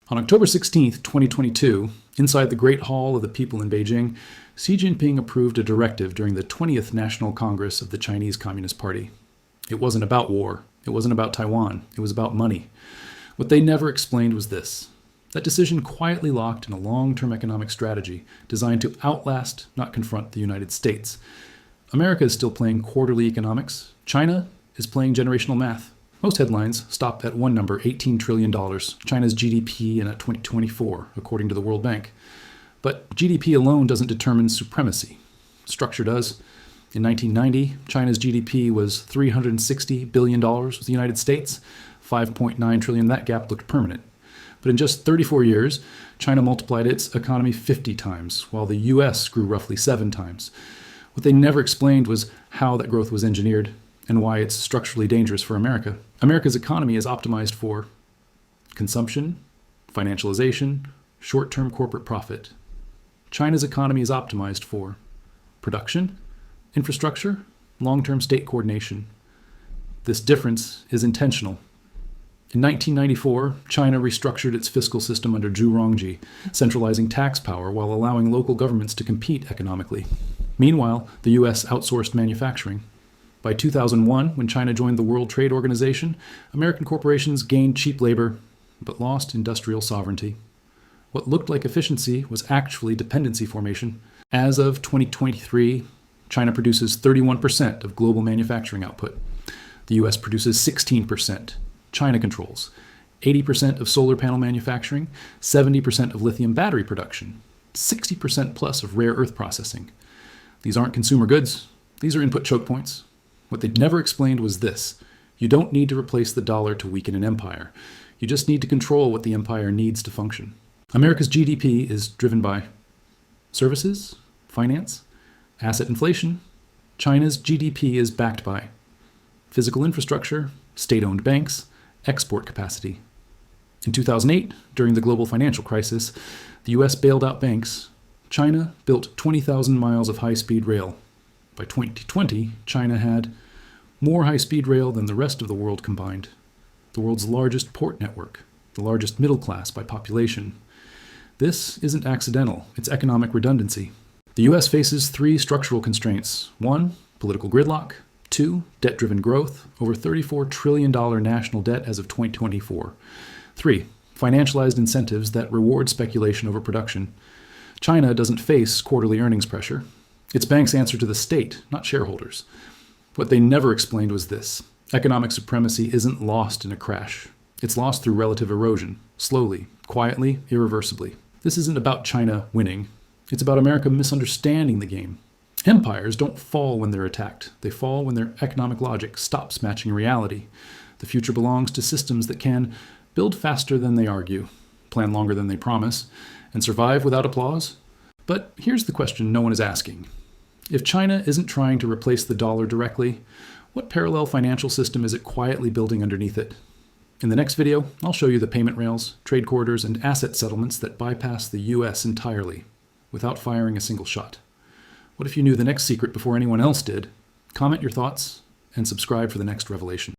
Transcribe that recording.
On October 16th, 2022, inside the Great Hall of the People in Beijing, Xi Jinping approved a directive during the 20th National Congress of the Chinese Communist Party. It wasn't about war. It wasn't about Taiwan. It was about money. What they never explained was this. That decision quietly locked in a long-term economic strategy designed to outlast, not confront, the United States. America is still playing quarterly economics. China is playing generational math. Most headlines stop at one number, $18 trillion, China's GDP in 2024, according to the World Bank. But GDP alone doesn't determine supremacy. Structure does. In 1990, China's GDP was $360 billion with the United States, $5.9 trillion. That gap looked permanent. But in just 34 years, China multiplied its economy 50 times, while the US grew roughly 7 times. What they never explained was how that growth was engineered and why it's structurally dangerous for America. America's economy is optimized for consumption, financialization, short-term corporate profit. China's economy is optimized for production, infrastructure, long-term state coordination. This difference is intentional. In 1994, China restructured its fiscal system under Zhu Rongji, centralizing tax power while allowing local governments to compete economically. Meanwhile, the US outsourced manufacturing. By 2001, when China joined the World Trade Organization, American corporations gained cheap labor, but lost industrial sovereignty. What looked like efficiency was actually dependency formation. As of 2023, China produces 31% of global manufacturing output. The US produces 16%. China controls 80% of solar panel manufacturing, 70% of lithium battery production, 60% plus of rare earth processing. These aren't consumer goods. These are input choke points. What they never explained was this. You don't need to replace the dollar to weaken an empire. You just need to control what the empire needs to function. America's GDP is driven by services, finance, asset inflation. China's GDP is backed by physical infrastructure, state-owned banks, export capacity. In 2008, during the global financial crisis, the US bailed out banks. China built 20,000 miles of high-speed rail. By 2020, China had more high-speed rail than the rest of the world combined. The world's largest port network, the largest middle class by population. This isn't accidental, it's economic redundancy. The US faces 3 structural constraints. 1, political gridlock. 2, debt-driven growth, over $34 trillion national debt as of 2024. 3, financialized incentives that reward speculation over production. China doesn't face quarterly earnings pressure. Its banks answer to the state, not shareholders. What they never explained was this. Economic supremacy isn't lost in a crash. It's lost through relative erosion, slowly, quietly, irreversibly. This isn't about China winning. It's about America misunderstanding the game. Empires don't fall when they're attacked. They fall when their economic logic stops matching reality. The future belongs to systems that can build faster than they argue, plan longer than they promise, and survive without applause. But here's the question no one is asking. If China isn't trying to replace the dollar directly, what parallel financial system is it quietly building underneath it? In the next video, I'll show you the payment rails, trade corridors, and asset settlements that bypass the US entirely, without firing a single shot. What if you knew the next secret before anyone else did? Comment your thoughts and subscribe for the next revelation.